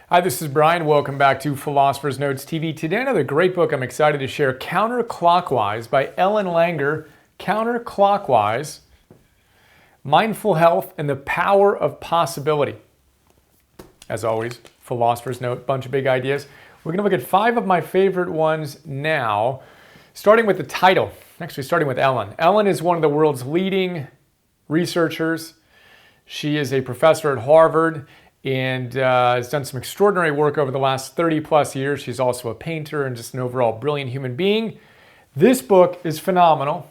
Hi, this is Brian. Welcome back to Philosopher's Notes TV. Today, another great book I'm excited to share, Counterclockwise by Ellen Langer. Counterclockwise, Mindful Health and the Power of Possibility. As always, Philosopher's Note, bunch of big ideas. We're going to look at 5 of my favorite ones now, starting with the title. Actually, starting with Ellen. Ellen is one of the world's leading researchers. She is a professor at Harvard and has done some extraordinary work over the last 30 plus years. She's also a painter and just an overall brilliant human being. This book is phenomenal.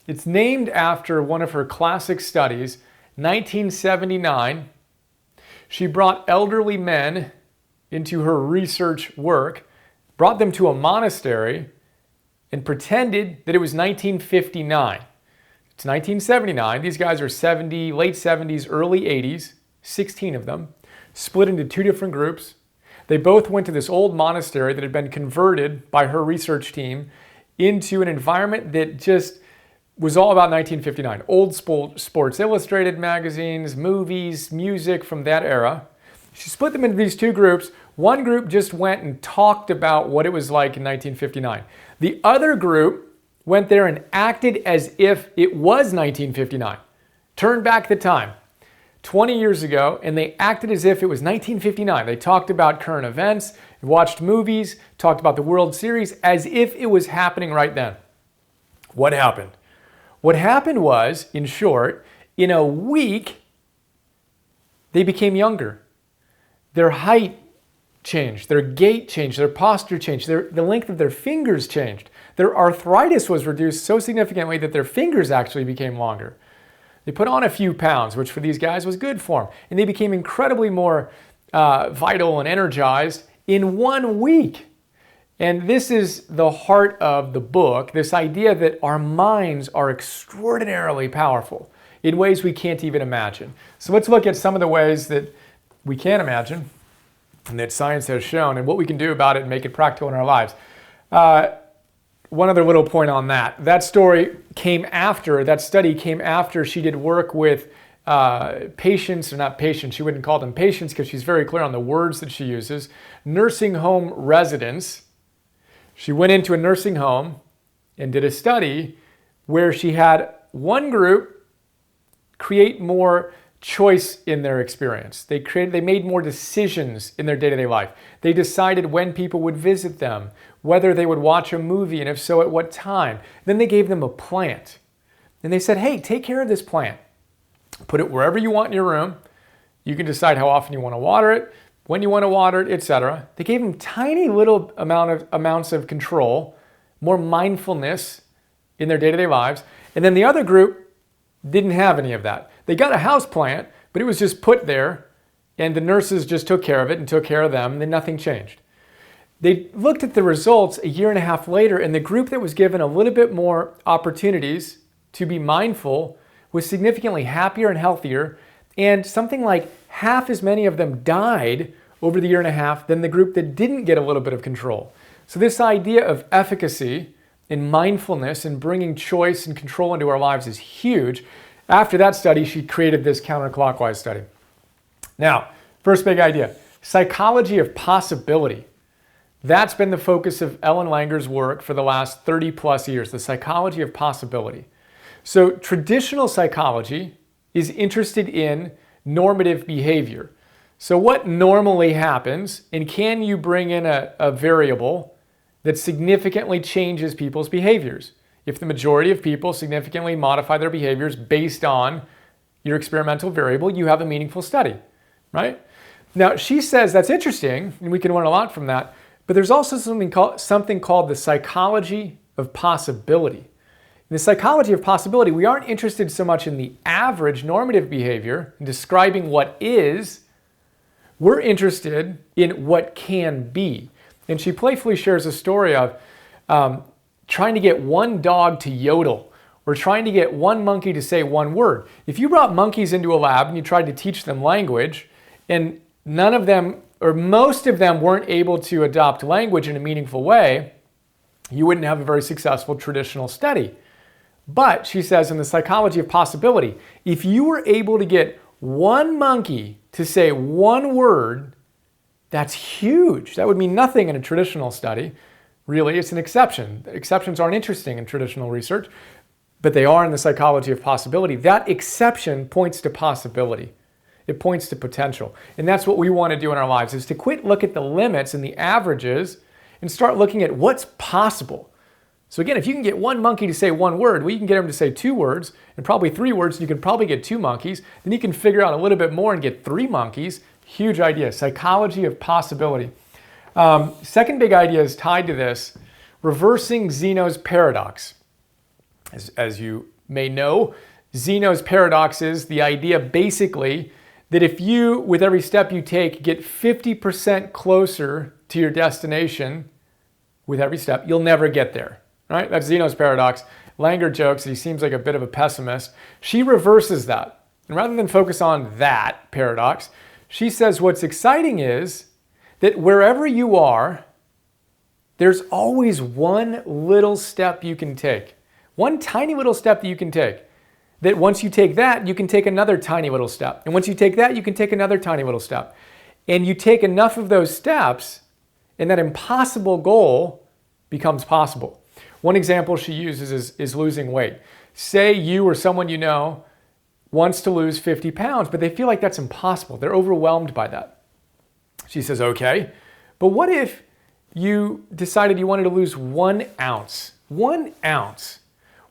It's named after one of her classic studies, 1979. She brought elderly men into her research work, brought them to a monastery, and pretended that it was 1959. It's 1979. These guys are 70, late 70s, early 80s, 16 of them. Split into 2 different groups. They both went to this old monastery that had been converted by her research team into an environment that just was all about 1959. Old Sports Illustrated magazines, movies, music from that era. She split them into these 2 groups. One group just went and talked about what it was like in 1959. The other group went there and acted as if it was 1959. Turned back the time 20 years ago, and they acted as if it was 1959. They talked about current events, watched movies, talked about the World Series as if it was happening right then. What happened? What happened was, in short, in a week, they became younger. Their height changed, their gait changed, their posture changed, the length of their fingers changed. Their arthritis was reduced so significantly that their fingers actually became longer. They put on a few pounds, which for these guys was good for them. And they became incredibly more vital and energized in 1 week. And this is the heart of the book, this idea that our minds are extraordinarily powerful in ways we can't even imagine. So let's look at some of the ways that we can imagine and that science has shown and what we can do about it and make it practical in our lives. One other little point on that. That study came after she did work with patients, or not patients, she wouldn't call them patients because she's very clear on the words that she uses, nursing home residents. She went into a nursing home and did a study where she had one group create more choice in their experience. They made more decisions in their day-to-day life. They decided when people would visit them, whether they would watch a movie, and if so, at what time. Then they gave them a plant. And they said, hey, take care of this plant. Put it wherever you want in your room. You can decide how often you want to water it, when you want to water it, etc. They gave them tiny little amounts of control, more mindfulness in their day-to-day lives. And then the other group didn't have any of that. They got a house plant, but it was just put there, and the nurses just took care of it and took care of them, and then nothing changed. They looked at the results a year and a half later, and the group that was given a little bit more opportunities to be mindful was significantly happier and healthier, and something like half as many of them died over the year and a half than the group that didn't get a little bit of control. So this idea of efficacy and mindfulness and bringing choice and control into our lives is huge. After that study, she created this counterclockwise study. Now, first big idea, psychology of possibility. That's been the focus of Ellen Langer's work for the last 30 plus years, the psychology of possibility. So traditional psychology is interested in normative behavior. So what normally happens, and can you bring in a variable that significantly changes people's behaviors? If the majority of people significantly modify their behaviors based on your experimental variable, you have a meaningful study, right? Now, she says that's interesting, and we can learn a lot from that, but there's also something called the psychology of possibility. In the psychology of possibility, we aren't interested so much in the average normative behavior, in describing what is. We're interested in what can be. And she playfully shares a story of trying to get one dog to yodel, or trying to get one monkey to say one word. If you brought monkeys into a lab and you tried to teach them language, and none of them, or most of them, weren't able to adopt language in a meaningful way, you wouldn't have a very successful traditional study. But, she says, in the psychology of possibility, if you were able to get one monkey to say one word That's huge. That would mean nothing in a traditional study. Really, it's an exception. Exceptions aren't interesting in traditional research, but they are in the psychology of possibility. That exception points to possibility. It points to potential. And that's what we want to do in our lives, is to quit look at the limits and the averages and start looking at what's possible. So again, if you can get one monkey to say one word, well, you can get him to say 2 words and probably 3 words, and you can probably get 2 monkeys. Then you can figure out a little bit more and get 3 monkeys. Huge idea. Psychology of possibility. Second big idea is tied to this, reversing Zeno's paradox. As you may know, Zeno's paradox is the idea basically that if you, with every step you take, get 50% closer to your destination with every step, you'll never get there. Right? That's Zeno's paradox. Langer jokes that he seems like a bit of a pessimist. She reverses that. And rather than focus on that paradox, she says what's exciting is that wherever you are, there's always one little step you can take. One tiny little step that you can take. That once you take that, you can take another tiny little step. And once you take that, you can take another tiny little step. And you take enough of those steps, and that impossible goal becomes possible. One example she uses is losing weight. Say you or someone you know wants to lose 50 pounds, but they feel like that's impossible. They're overwhelmed by that. She says, okay, but what if you decided you wanted to lose 1 ounce? 1 ounce.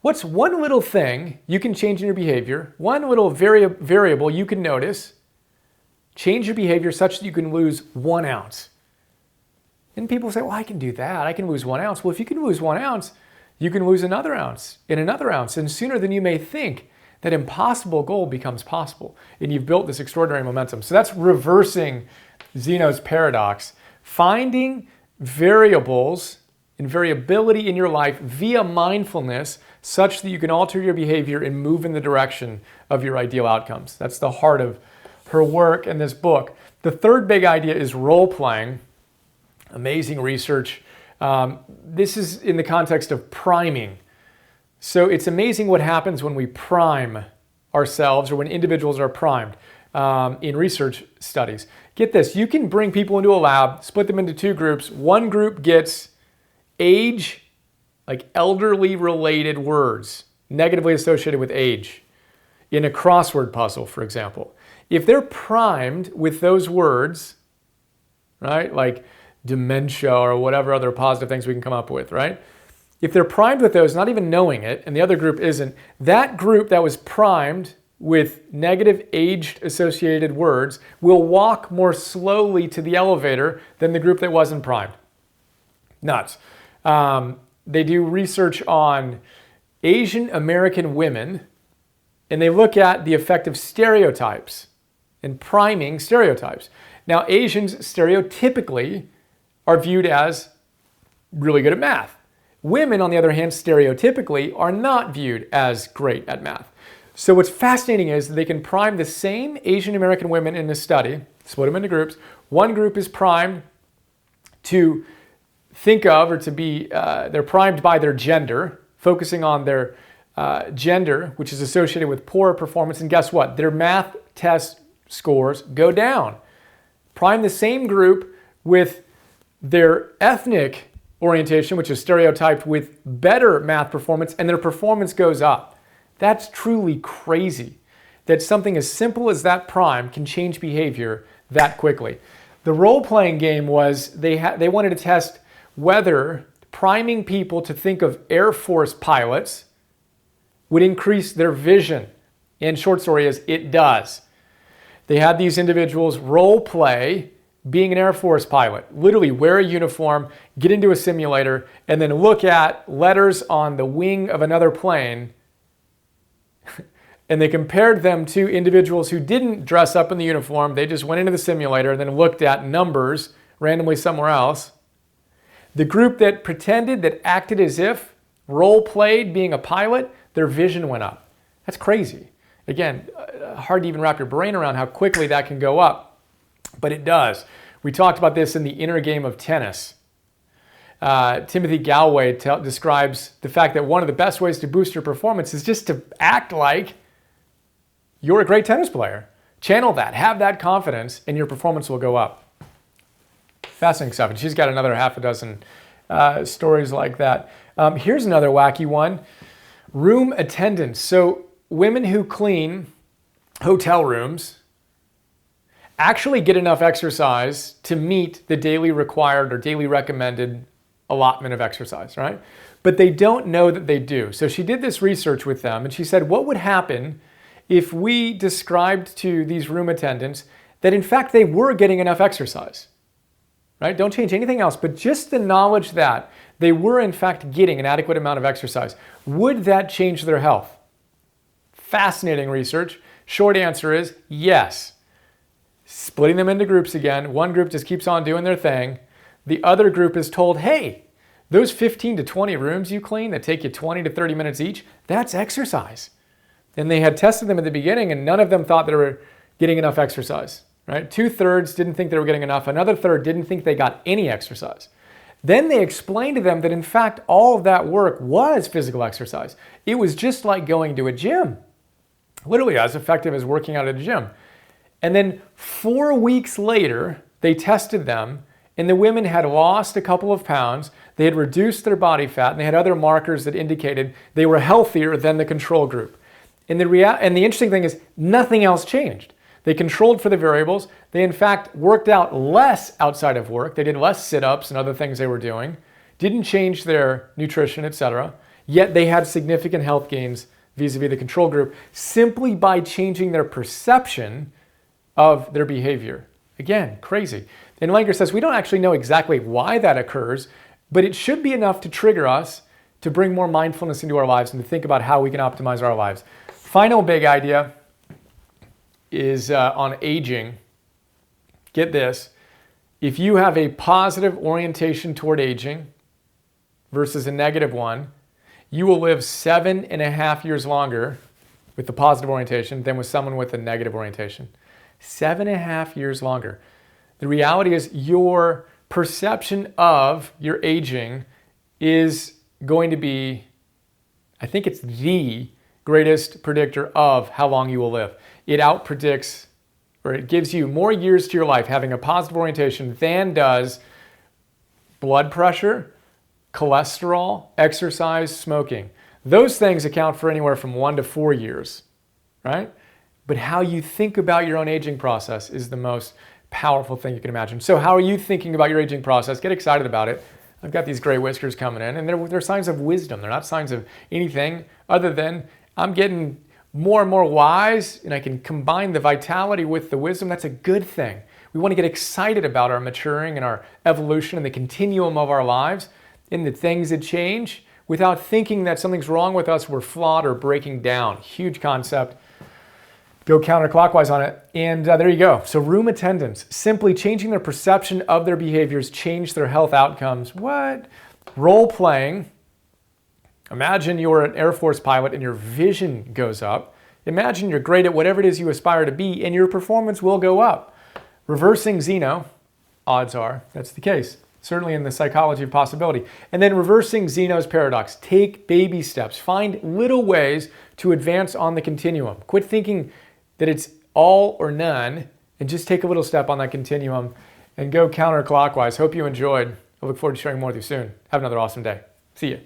What's one little thing you can change in your behavior, one little variable you can notice, change your behavior such that you can lose 1 ounce? And people say, well, I can do that. I can lose 1 ounce. Well, if you can lose 1 ounce, you can lose another ounce and another ounce. And sooner than you may think, that impossible goal becomes possible. And you've built this extraordinary momentum. So that's reversing Zeno's paradox. Finding variables and variability in your life via mindfulness such that you can alter your behavior and move in the direction of your ideal outcomes. That's the heart of her work in this book. The third big idea is role-playing. Amazing research. This is in the context of priming. So it's amazing what happens when we prime ourselves or when individuals are primed in research studies. Get this, you can bring people into a lab, split them into 2 groups. One group gets age, like elderly related words, negatively associated with age, in a crossword puzzle, for example. If they're primed with those words, right, like dementia or whatever other positive things we can come up with, right? If they're primed with those, not even knowing it, and the other group isn't, that group that was primed with negative aged associated words will walk more slowly to the elevator than the group that wasn't primed. Nuts. They do research on Asian American women, and they look at the effect of stereotypes and priming stereotypes. Now, Asians stereotypically are viewed as really good at math. Women, on the other hand, stereotypically are not viewed as great at math. So what's fascinating is they can prime the same Asian American women in this study, split them into groups. One group is primed to think of or to be, they're primed by their gender, focusing on their gender, which is associated with poorer performance. And guess what? Their math test scores go down. Prime the same group with their ethnic orientation, which is stereotyped with better math performance, and their performance goes up. That's truly crazy that something as simple as that prime can change behavior that quickly. The role-playing game was they wanted to test whether priming people to think of Air Force pilots would increase their vision. And short story is, it does. They had these individuals role play being an Air Force pilot, literally wear a uniform, get into a simulator, and then look at letters on the wing of another plane. And they compared them to individuals who didn't dress up in the uniform. They just went into the simulator and then looked at numbers randomly somewhere else. The group that pretended, that acted as if, role played being a pilot, their vision went up. That's crazy. Again, hard to even wrap your brain around how quickly that can go up. But it does. We talked about this in the inner game of tennis. Timothy Galway describes the fact that one of the best ways to boost your performance is just to act like you're a great tennis player. Channel that, have that confidence, and your performance will go up. Fascinating stuff. And she's got another half a dozen stories like that. Here's another wacky one. Room attendants. So women who clean hotel rooms actually get enough exercise to meet the daily required or daily recommended allotment of exercise, right? But they don't know that they do. So she did this research with them and she said, what would happen if we described to these room attendants that in fact they were getting enough exercise, right? Don't change anything else, but just the knowledge that they were in fact getting an adequate amount of exercise. Would that change their health? Fascinating research. Short answer is yes. Splitting them into groups again. One group just keeps on doing their thing. The other group is told, hey, those 15 to 20 rooms you clean that take you 20 to 30 minutes each, that's exercise. And they had tested them at the beginning and none of them thought they were getting enough exercise, right? 2/3 didn't think they were getting enough. Another third didn't think they got any exercise. Then they explained to them that in fact, all of that work was physical exercise. It was just like going to a gym. Literally as effective as working out at a gym. And then 4 weeks later, they tested them and the women had lost a couple of pounds, they had reduced their body fat, and they had other markers that indicated they were healthier than the control group. And the interesting thing is nothing else changed. They controlled for the variables. They in fact worked out less outside of work. They did less sit-ups and other things they were doing, didn't change their nutrition, etc. Yet they had significant health gains vis-a-vis the control group simply by changing their perception of their behavior. Again, crazy. And Langer says we don't actually know exactly why that occurs, but it should be enough to trigger us to bring more mindfulness into our lives and to think about how we can optimize our lives. Final big idea is on aging. Get this. If you have a positive orientation toward aging versus a negative one, you will live 7.5 years longer with the positive orientation than with someone with a negative orientation. 7.5 years longer. The reality is your perception of your aging is going to be, I think it's the greatest predictor of how long you will live. It outpredicts, or it gives you more years to your life having a positive orientation than does blood pressure, cholesterol, exercise, smoking. Those things account for anywhere from 1 to 4 years, right? But how you think about your own aging process is the most powerful thing you can imagine. So how are you thinking about your aging process? Get excited about it. I've got these gray whiskers coming in, and they're signs of wisdom. They're not signs of anything other than I'm getting more and more wise, and I can combine the vitality with the wisdom. That's a good thing. We want to get excited about our maturing and our evolution and the continuum of our lives and the things that change without thinking that something's wrong with us, we're flawed or breaking down. Huge concept. Go counterclockwise on it. And there you go. So room attendants, simply changing their perception of their behaviors, change their health outcomes. What? Role playing. Imagine you're an Air Force pilot and your vision goes up. Imagine you're great at whatever it is you aspire to be and your performance will go up. Reversing Zeno, odds are that's the case. Certainly in the psychology of possibility. And then reversing Zeno's paradox. Take baby steps. Find little ways to advance on the continuum. Quit thinking that it's all or none and just take a little step on that continuum and go counterclockwise. Hope you enjoyed. I look forward to sharing more with you soon. Have another awesome day. See you.